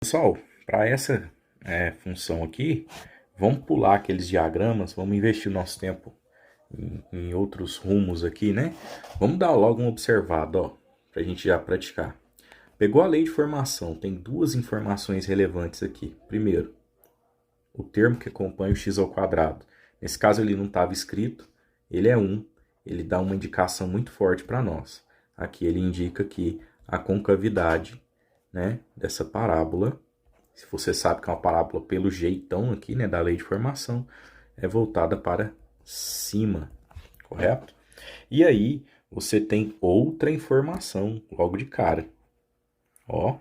Pessoal, para essa função aqui, vamos pular aqueles diagramas, vamos investir o nosso tempo em outros rumos aqui, né? Vamos dar logo uma observada, ó, para a gente já praticar. Pegou a lei de formação, tem duas informações relevantes aqui. Primeiro, o termo que acompanha o x ao quadrado. Nesse caso ele não estava escrito, ele é 1, ele dá uma indicação muito forte para nós. Aqui ele indica que a concavidade, né, dessa parábola, se você sabe que é uma parábola pelo jeitão aqui, né, da lei de formação, é voltada para cima, correto? E aí você tem outra informação logo de cara. Ó,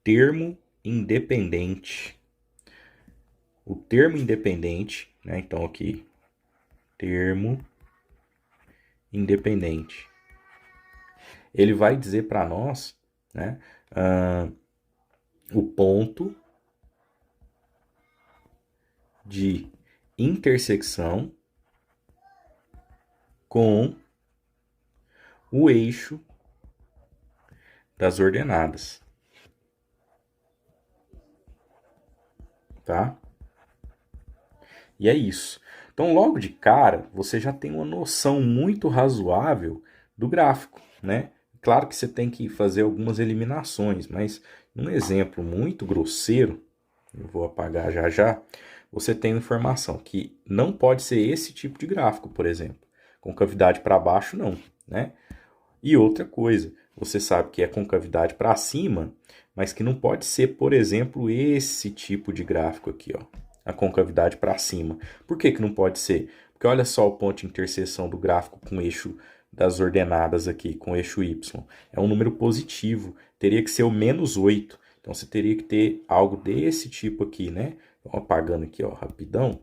termo independente. O termo independente, né, então aqui, termo independente. Ele vai dizer para nós, né, o ponto de intersecção com o eixo das ordenadas, tá? E é isso. Então, logo de cara, você já tem uma noção muito razoável do gráfico, né? Claro que você tem que fazer algumas eliminações, mas num exemplo muito grosseiro, eu vou apagar já já, você tem informação que não pode ser esse tipo de gráfico, por exemplo. Concavidade para baixo, não, né? E outra coisa, você sabe que é concavidade para cima, mas que não pode ser, por exemplo, esse tipo de gráfico aqui, ó, a concavidade para cima. Por que não pode ser? Porque olha só o ponto de interseção do gráfico com o eixo das ordenadas aqui, com o eixo y. É um número positivo, teria que ser o -8. Então você teria que ter algo desse tipo aqui, né? Então, apagando aqui, ó, rapidão.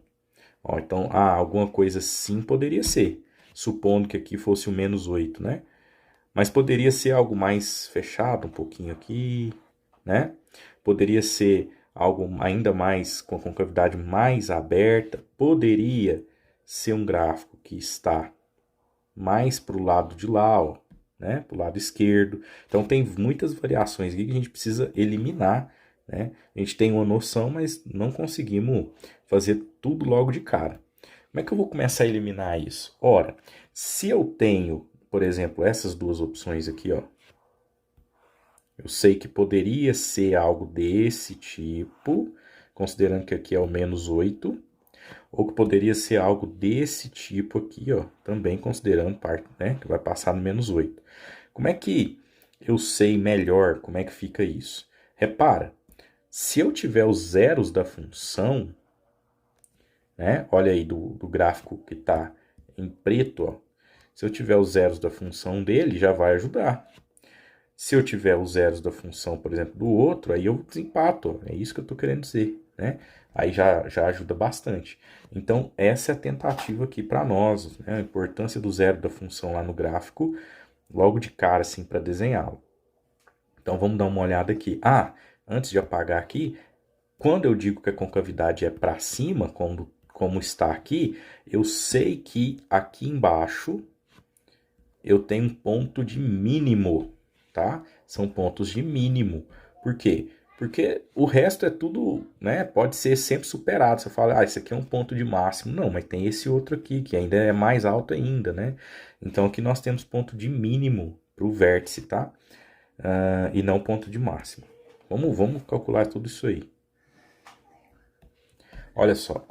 Ó, então, alguma coisa assim poderia ser, supondo que aqui fosse o -8, né? Mas poderia ser algo mais fechado, um pouquinho aqui, né? Poderia ser algo ainda mais com a concavidade mais aberta. Poderia ser um gráfico que está mais para o lado de lá, ó, né? Para o lado esquerdo. Então tem muitas variações aqui que a gente precisa eliminar, né? A gente tem uma noção, mas não conseguimos fazer tudo logo de cara. Como é que eu vou começar a eliminar isso? Ora, se eu tenho, por exemplo, essas duas opções aqui, ó, eu sei que poderia ser algo desse tipo, considerando que aqui é o -8, ou que poderia ser algo desse tipo aqui, ó, também considerando parte, né, que vai passar no -8. Como é que eu sei melhor como é que fica isso? Repara, se eu tiver os zeros da função, né, olha aí do gráfico que está em preto, ó, se eu tiver os zeros da função dele, já vai ajudar. Se eu tiver os zeros da função, por exemplo, do outro, aí eu desempato. Ó. É isso que eu estou querendo dizer, né? Aí já ajuda bastante. Então, essa é a tentativa aqui para nós, né? A importância do zero da função lá no gráfico, logo de cara, assim, para desenhá-lo. Então, vamos dar uma olhada aqui. Antes de apagar aqui, quando eu digo que a concavidade é para cima, como está aqui, eu sei que aqui embaixo eu tenho um ponto de mínimo, tá? São pontos de mínimo. Por quê? Porque o resto é tudo, né? Pode ser sempre superado. Você fala, isso aqui é um ponto de máximo. Não, mas tem esse outro aqui, que ainda é mais alto ainda, né? Então aqui nós temos ponto de mínimo para o vértice, tá? E não ponto de máximo. Vamos calcular tudo isso aí. Olha só.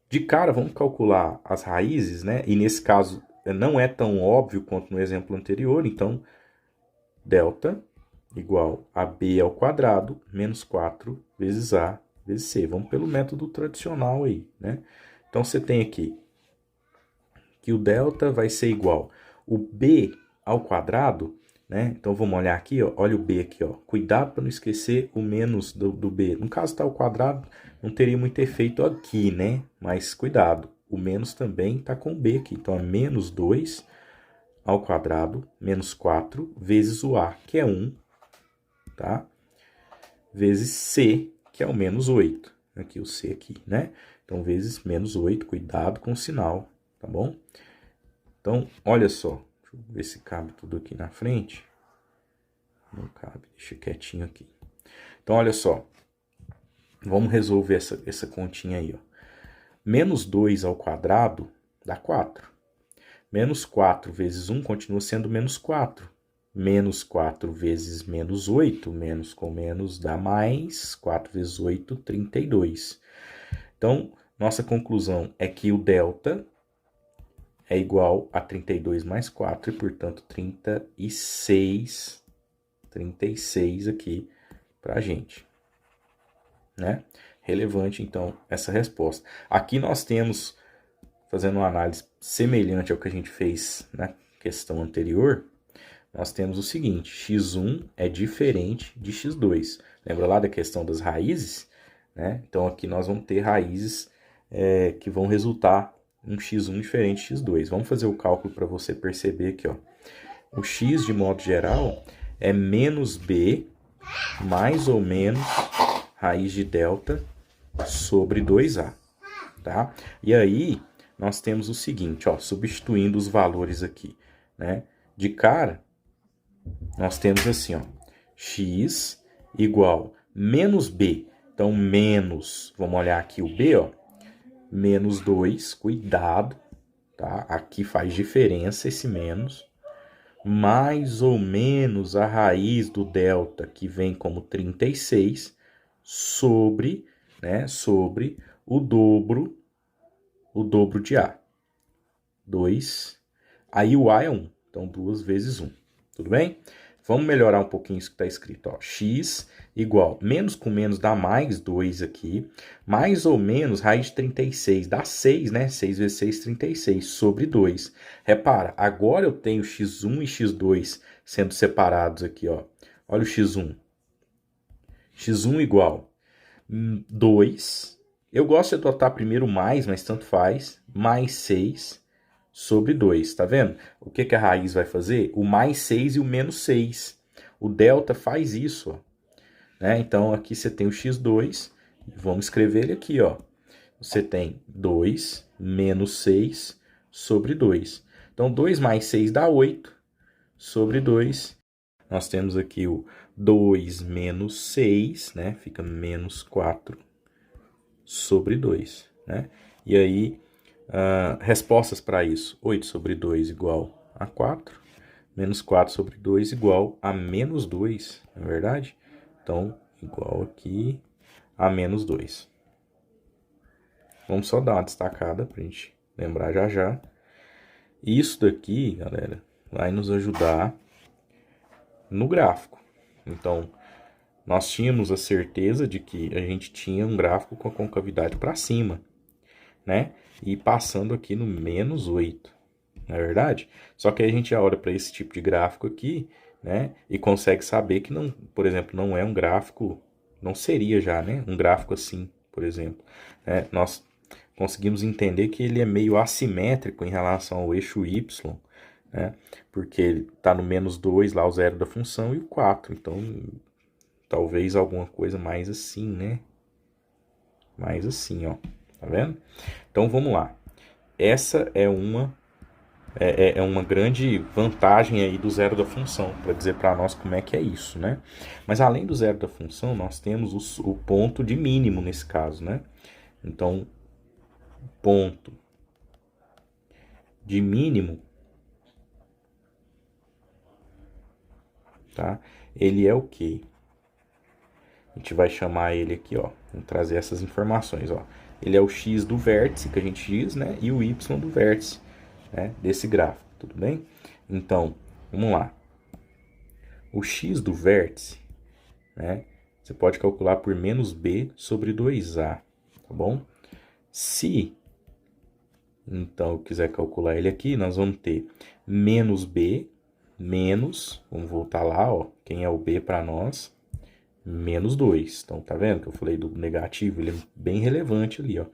De cara, vamos calcular as raízes, né? E nesse caso não é tão óbvio quanto no exemplo anterior. Então, delta igual a b ao quadrado menos 4 vezes a vezes c. Vamos pelo método tradicional aí, né? Então, você tem aqui que o delta vai ser igual o b ao quadrado, né? Então, vamos olhar aqui, ó. Olha o b aqui, ó. Cuidado para não esquecer o menos do b. No caso, está ao quadrado, não teria muito efeito aqui, né? Mas cuidado, o menos também está com o b aqui. Então, é menos 2 ao quadrado menos 4 vezes o a, que é 1, tá? Vezes c, que é o -8. Aqui o c aqui, né? Então, vezes -8, cuidado com o sinal, tá bom? Então, olha só. Deixa eu ver se cabe tudo aqui na frente. Não cabe, deixa quietinho aqui. Então, olha só. Vamos resolver essa continha aí, ó. Menos 2 ao quadrado dá 4. Menos 4 vezes 1 continua sendo menos 4. Menos 4 vezes menos 8, menos com menos dá mais. 4 vezes 8, 32. Então, nossa conclusão é que o delta é igual a 32 mais 4 e, portanto, 36 aqui pra gente, né? Relevante, então, essa resposta. Aqui nós temos, fazendo uma análise semelhante ao que a gente fez na questão anterior, nós temos o seguinte: x1 é diferente de x2. Lembra lá da questão das raízes? Né? Então, aqui nós vamos ter raízes que vão resultar um x1 diferente de x2. Vamos fazer o cálculo para você perceber aqui, ó. O x, de modo geral, é menos b mais ou menos raiz de delta sobre 2a, tá? E aí, nós temos o seguinte, ó, substituindo os valores aqui, né? De cara, nós temos assim, ó, x igual menos b. Então, menos, vamos olhar aqui o b, ó, menos 2, cuidado, tá? Aqui faz diferença esse menos, mais ou menos a raiz do delta, que vem como 36, sobre, né, sobre o dobro de A. 2, aí o A é 1, então 2 vezes 1, tudo bem? Vamos melhorar um pouquinho isso que está escrito, ó, x igual, menos com menos dá mais 2 aqui, mais ou menos raiz de 36, dá 6, né? 6 vezes 6, 36, sobre 2. Repara, agora eu tenho x1 e x2 sendo separados aqui, ó. Olha o x1. x1 igual 2, eu gosto de adotar primeiro mais, mas tanto faz, mais 6 sobre 2, tá vendo? O que a raiz vai fazer? O mais 6 e o menos 6. O delta faz isso, ó. Né? Então, aqui você tem o x2, vamos escrever ele aqui, ó. Você tem 2 menos 6 sobre 2. Então, 2 mais 6 dá 8 sobre 2. Nós temos aqui o 2 menos 6, né? Fica menos 4 sobre 2, né? E aí, respostas para isso. 8 sobre 2 igual a 4. Menos 4 sobre 2 igual a menos 2, não é verdade? Então, igual aqui a menos 2. Vamos só dar uma destacada para a gente lembrar já já. Isso daqui, galera, vai nos ajudar no gráfico. Então, nós tínhamos a certeza de que a gente tinha um gráfico com a concavidade para cima, né? E passando aqui no menos 8, não é verdade? Só que aí a gente já olha para esse tipo de gráfico aqui, né? E consegue saber que, não, por exemplo, não é um gráfico, não seria já, né? Um gráfico assim, por exemplo. Nós conseguimos entender que ele é meio assimétrico em relação ao eixo y, né? Porque ele está no menos 2, lá o zero da função, e o 4. Então, talvez alguma coisa mais assim, né? Mais assim, ó. Tá vendo? Então, vamos lá. Essa é uma grande vantagem aí do zero da função, para dizer para nós como é que é isso, né? Mas além do zero da função, nós temos o ponto de mínimo nesse caso, né? Então, ponto de mínimo, tá? Ele é o quê? A gente vai chamar ele aqui, ó. Vamos trazer essas informações, ó. Ele é o x do vértice, que a gente diz, né? E o y do vértice, né? Desse gráfico, tudo bem? Então, vamos lá. O x do vértice, né? Você pode calcular por menos b sobre 2a, tá bom? Se, então, eu quiser calcular ele aqui, nós vamos ter menos b, menos, vamos voltar lá, ó. Quem é o b para nós? Menos 2. Então, tá vendo que eu falei do negativo? Ele é bem relevante ali, ó.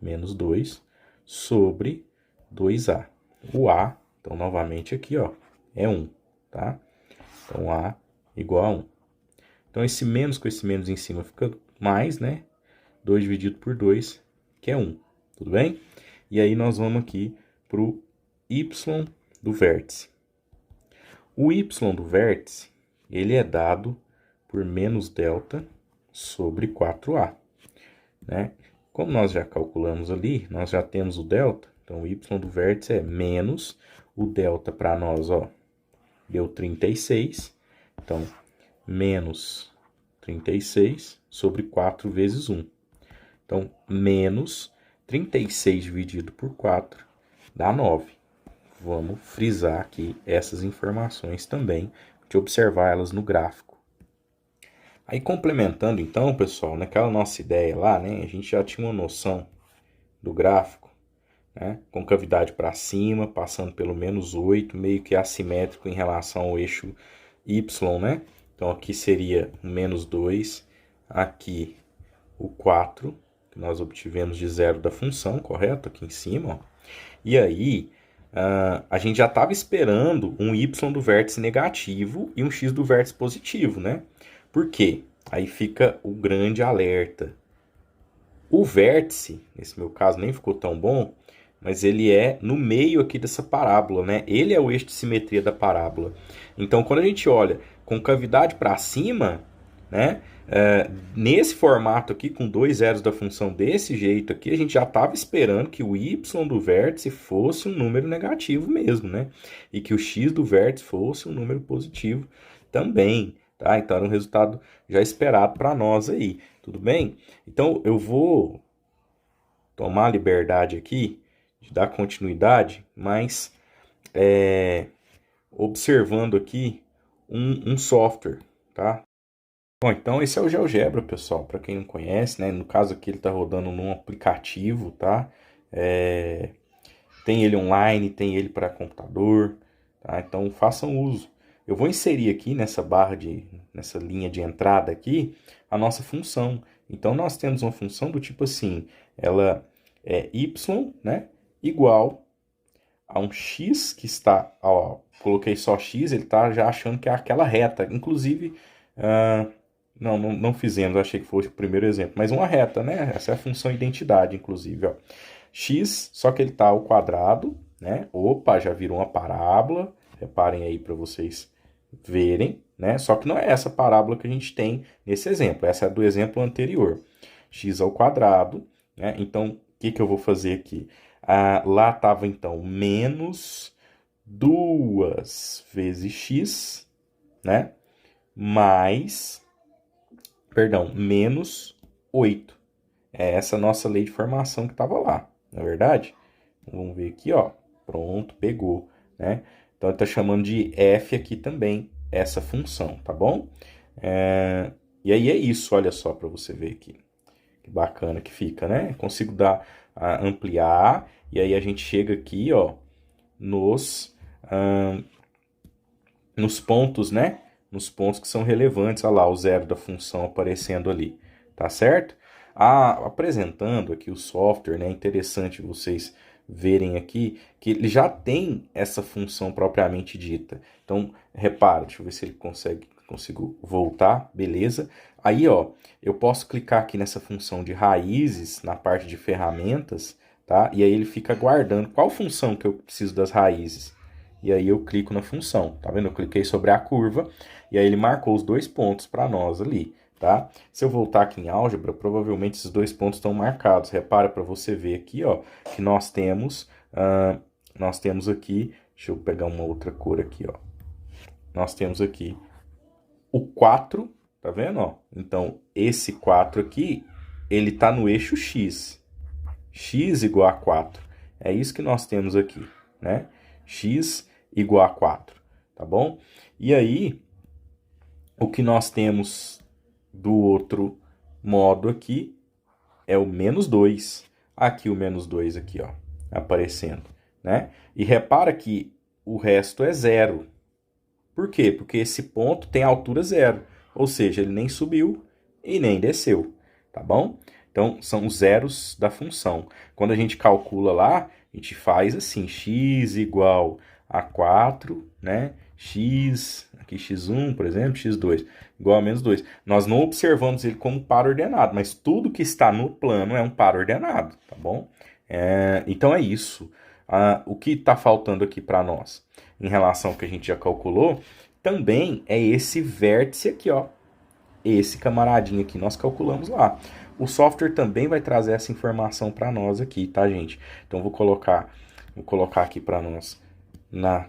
Menos 2 sobre 2a. O a, então, novamente aqui, ó, é 1, tá? Então, a igual a 1. Então, esse menos com esse menos em cima fica mais, né? 2 dividido por 2, que é 1. Tudo bem? E aí, nós vamos aqui pro y do vértice. O y do vértice, ele é dado por menos delta sobre 4A, né? Como nós já calculamos ali, nós já temos o delta, então o y do vértice é menos o delta para nós, ó, deu 36, então menos 36 sobre 4 vezes 1. Então, menos 36 dividido por 4 dá 9. Vamos frisar aqui essas informações também, de observar elas no gráfico. Aí, complementando então, pessoal, naquela nossa ideia lá, né, a gente já tinha uma noção do gráfico, né, concavidade para cima, passando pelo menos 8, meio que assimétrico em relação ao eixo Y, né? Então, aqui seria o menos 2, aqui o 4, que nós obtivemos de zero da função, correto? Aqui em cima, ó. E aí, a gente já estava esperando um y do vértice negativo e um x do vértice positivo, né? Por quê? Aí fica o grande alerta. O vértice, nesse meu caso nem ficou tão bom, mas ele é no meio aqui dessa parábola, né? Ele é o eixo de simetria da parábola. Então, quando a gente olha concavidade para cima, né? Nesse formato aqui, com dois zeros da função desse jeito aqui, a gente já estava esperando que o y do vértice fosse um número negativo mesmo, né? E que o x do vértice fosse um número positivo também, tá? Então, era um resultado já esperado para nós aí, tudo bem? Então, eu vou tomar a liberdade aqui de dar continuidade, mas observando aqui um software, tá? Bom, então esse é o GeoGebra, pessoal, para quem não conhece, né? No caso aqui ele está rodando num aplicativo, tá? Tem ele online, tem ele para computador, tá? Então façam uso. Eu vou inserir aqui nessa linha de entrada aqui, a nossa função. Então nós temos uma função do tipo assim, ela é y, né, igual a um x que está, ó, coloquei só x, ele está já achando que é aquela reta. Inclusive, não fizemos, achei que fosse o primeiro exemplo, mas uma reta, né? Essa é a função identidade, inclusive, ó. X, só que ele está ao quadrado, né? Opa, já virou uma parábola. Reparem aí para vocês verem, né? Só que não é essa parábola que a gente tem nesse exemplo. Essa é do exemplo anterior. X ao quadrado, né? Então, o que eu vou fazer aqui? Lá estava, então, menos 2 vezes x, né? Menos 8. É essa nossa lei de formação que estava lá, não é verdade? Vamos ver aqui, ó. Pronto, pegou, né? Então, ele está chamando de f aqui também, essa função, tá bom? E aí é isso, olha só, para você ver aqui. Que bacana que fica, né? Consigo ampliar, e aí a gente chega aqui, ó, nos pontos, né? Nos pontos que são relevantes, olha lá, o zero da função aparecendo ali, tá certo? Apresentando aqui o software, né? É interessante vocês verem aqui que ele já tem essa função propriamente dita. Então, repara, deixa eu ver se ele consigo voltar, beleza? Aí, ó, eu posso clicar aqui nessa função de raízes, na parte de ferramentas, tá? E aí ele fica guardando qual função que eu preciso das raízes. E aí eu clico na função, tá vendo? Eu cliquei sobre a curva e aí ele marcou os 2 pontos para nós ali, tá? Se eu voltar aqui em álgebra, provavelmente esses 2 pontos estão marcados. Repara para você ver aqui, ó, que nós temos aqui, deixa eu pegar uma outra cor aqui, ó. Nós temos aqui o 4, tá vendo, ó? Então, esse 4 aqui, ele tá no eixo x. X igual a 4. É isso que nós temos aqui, né? X igual a 4, tá bom? E aí, o que nós temos do outro modo aqui é o menos 2. Aqui o menos 2 aqui, ó, aparecendo, né? E repara que o resto é zero. Por quê? Porque esse ponto tem altura zero, ou seja, ele nem subiu e nem desceu, tá bom? Então, são os zeros da função. Quando a gente calcula lá, a gente faz assim, x igual a 4, né? X, aqui x1, por exemplo, x2, igual a menos 2. Nós não observamos ele como par ordenado, mas tudo que está no plano é um par ordenado, tá bom? Então é isso. O que está faltando aqui para nós, em relação ao que a gente já calculou, também é esse vértice aqui, ó. Esse camaradinho aqui, nós calculamos lá. O software também vai trazer essa informação para nós aqui, tá, gente? Então, vou colocar aqui para nós na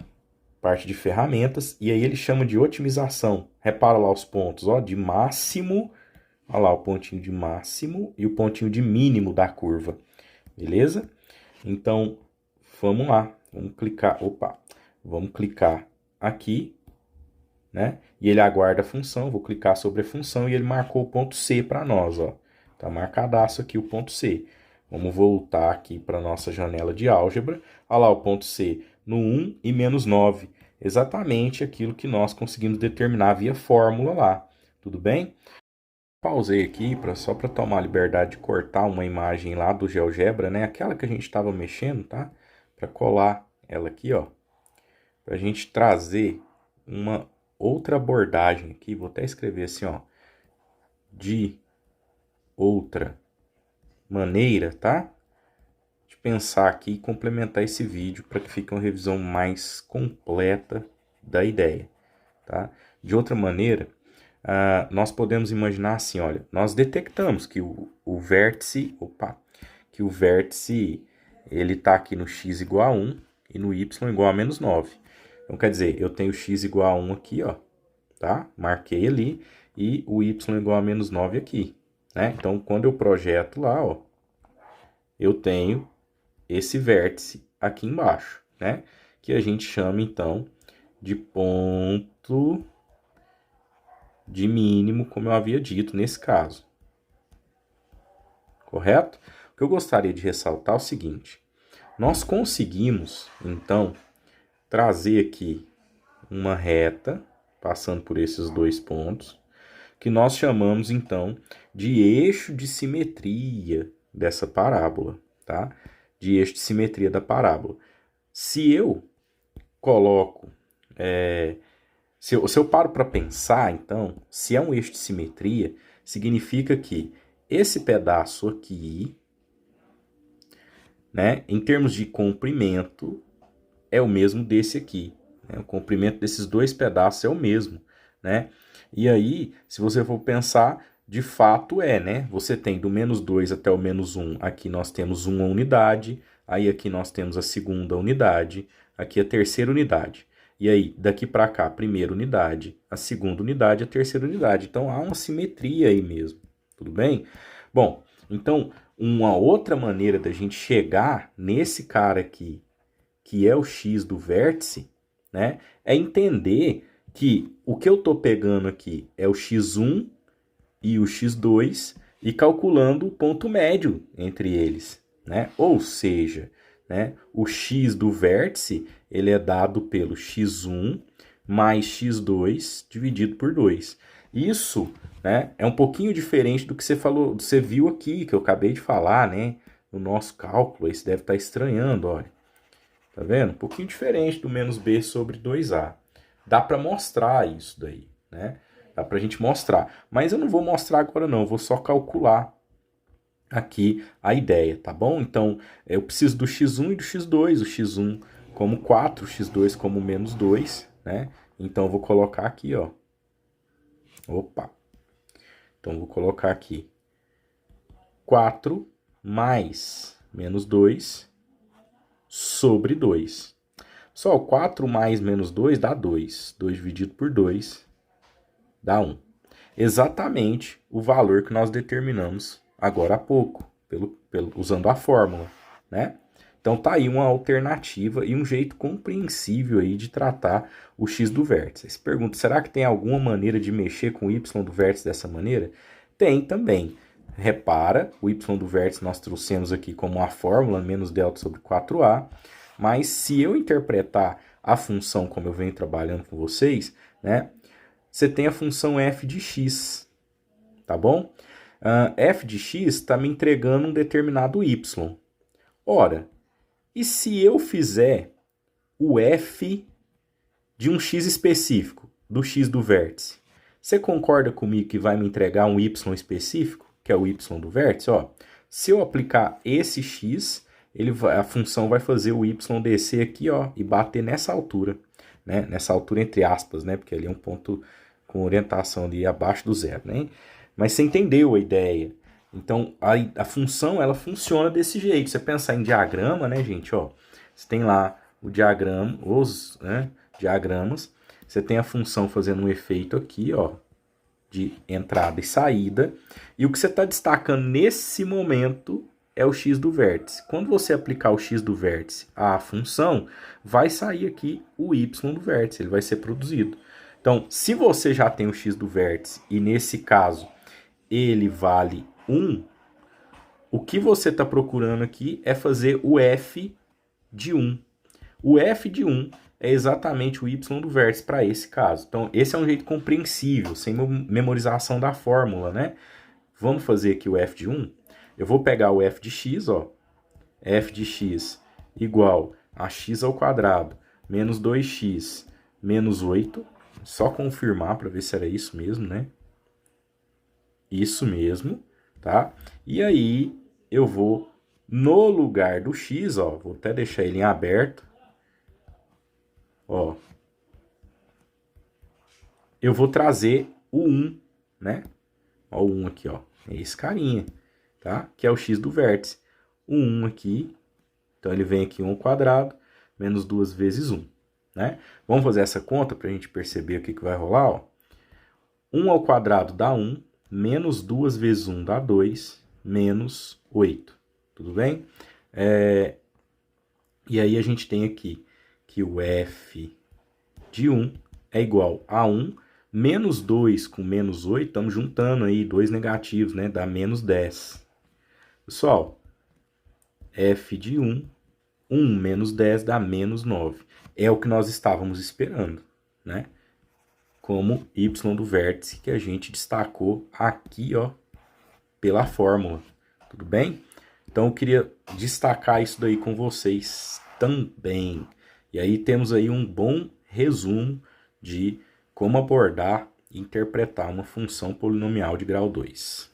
parte de ferramentas, e aí ele chama de otimização. Repara lá os pontos, ó, de máximo, olha lá o pontinho de máximo e o pontinho de mínimo da curva, beleza? Então, vamos lá, vamos clicar aqui, né? E ele aguarda a função, vou clicar sobre a função e ele marcou o ponto C para nós, ó. Tá marcadaço aqui o ponto C. Vamos voltar aqui para nossa janela de álgebra. Olha lá o ponto C no 1 e menos 9. Exatamente aquilo que nós conseguimos determinar via fórmula lá. Tudo bem? Pausei aqui só para tomar a liberdade de cortar uma imagem lá do GeoGebra, né? Aquela que a gente estava mexendo, tá? Para colar ela aqui, ó. Para a gente trazer uma outra abordagem aqui. Vou até escrever assim, ó. De outra maneira, tá? De pensar aqui e complementar esse vídeo para que fique uma revisão mais completa da ideia, tá? De outra maneira, nós podemos imaginar assim, olha, nós detectamos que o vértice, ele está aqui no x igual a 1 e no y igual a menos 9. Então, quer dizer, eu tenho x igual a 1 aqui, ó, tá? Marquei ali, e o y igual a menos 9 aqui, né? Então, quando eu projeto lá, ó, eu tenho esse vértice aqui embaixo, né? Que a gente chama, então, de ponto de mínimo, como eu havia dito nesse caso. Correto? O que eu gostaria de ressaltar é o seguinte. Nós conseguimos, então, trazer aqui uma reta, passando por esses dois pontos, que nós chamamos, então, de eixo de simetria dessa parábola, tá? De eixo de simetria da parábola. Se eu coloco... Se eu paro para pensar, então, se é um eixo de simetria, significa que esse pedaço aqui, né, em termos de comprimento, é o mesmo desse aqui. Né? O comprimento desses dois pedaços é o mesmo, né? E aí, se você for pensar, de fato né? Você tem do menos 2 até o menos 1, aqui nós temos uma unidade, aí aqui nós temos a segunda unidade, aqui a terceira unidade. E aí, daqui para cá, a primeira unidade, a segunda unidade, a terceira unidade. Então, há uma simetria aí mesmo, tudo bem? Bom, então, uma outra maneira da gente chegar nesse cara aqui, que é o x do vértice, né, é entender que o que eu estou pegando aqui é o x1 e o x2 e calculando o ponto médio entre eles, né? Ou seja, né, o x do vértice ele é dado pelo x1 mais x2 dividido por 2. Isso, né, é um pouquinho diferente do que você viu aqui, que eu acabei de falar, né, no nosso cálculo. Aí você deve estar estranhando, olha. Tá vendo? Um pouquinho diferente do menos b sobre 2a. Dá para mostrar isso daí, né? Dá para a gente mostrar. Mas eu não vou mostrar agora não, eu vou só calcular aqui a ideia, tá bom? Então, eu preciso do x1 e do x2. O x1 como 4, o x2 como menos 2, né? Então, eu vou colocar aqui, ó. Opa! Então, eu vou colocar aqui 4 mais menos 2 sobre 2. Só 4 mais menos 2 dá 2. 2 dividido por 2 dá 1. Exatamente o valor que nós determinamos agora há pouco, usando a fórmula, né? Então tá aí uma alternativa e um jeito compreensível aí de tratar o x do vértice. Você pergunta, será que tem alguma maneira de mexer com o y do vértice dessa maneira? Tem também. Repara, o y do vértice nós trouxemos aqui como uma fórmula, menos delta sobre 4a, mas se eu interpretar a função como eu venho trabalhando com vocês, né, você tem a função f de x, tá bom? F de x está me entregando um determinado y. Ora, e se eu fizer o f de um x específico, do x do vértice? Você concorda comigo que vai me entregar um y específico, que é o y do vértice? Ó, se eu aplicar esse x, a função vai fazer o y descer aqui, ó, e bater nessa altura, né? Nessa altura entre aspas, né? Porque ali é um ponto com orientação ali abaixo do zero, né? Mas você entendeu a ideia. Então, a função, ela funciona desse jeito. Você pensar em diagrama, né, gente? Ó, você tem lá o diagrama, os, né, diagramas. Você tem a função fazendo um efeito aqui, ó, de entrada e saída. E o que você está destacando nesse momento é o x do vértice. Quando você aplicar o x do vértice à função, vai sair aqui o y do vértice, ele vai ser produzido. Então, se você já tem o x do vértice e nesse caso ele vale 1, o que você está procurando aqui é fazer o f de 1. O f de 1 é exatamente o y do vértice para esse caso. Então, esse é um jeito compreensível, sem memorização da fórmula, né? Vamos fazer aqui o f de 1. Eu vou pegar o f de x, ó. F de x igual a x ao quadrado menos 2x menos 8. Só confirmar para ver se era isso mesmo, né? Isso mesmo, tá? E aí eu vou, no lugar do x, ó, vou até deixar ele em aberto, ó, eu vou trazer o 1, né? Ó, o 1 aqui, ó, é esse carinha, tá? Que é o x do vértice. O 1 aqui, então ele vem aqui 1 ao quadrado, menos 2 vezes 1, né? Vamos fazer essa conta para a gente perceber o que vai rolar, ó. 1 ao quadrado dá 1, menos 2 vezes 1 dá 2, menos 8. Tudo bem? E aí a gente tem aqui que o f de 1 é igual a 1, menos 2 com menos 8, estamos juntando aí dois negativos, né? Dá menos 10. Pessoal, f de 1, 1 menos 10 dá menos 9. É o que nós estávamos esperando, né? Como y do vértice que a gente destacou aqui, ó, pela fórmula. Tudo bem? Então eu queria destacar isso daí com vocês também. E aí temos aí um bom resumo de como abordar e interpretar uma função polinomial de grau 2.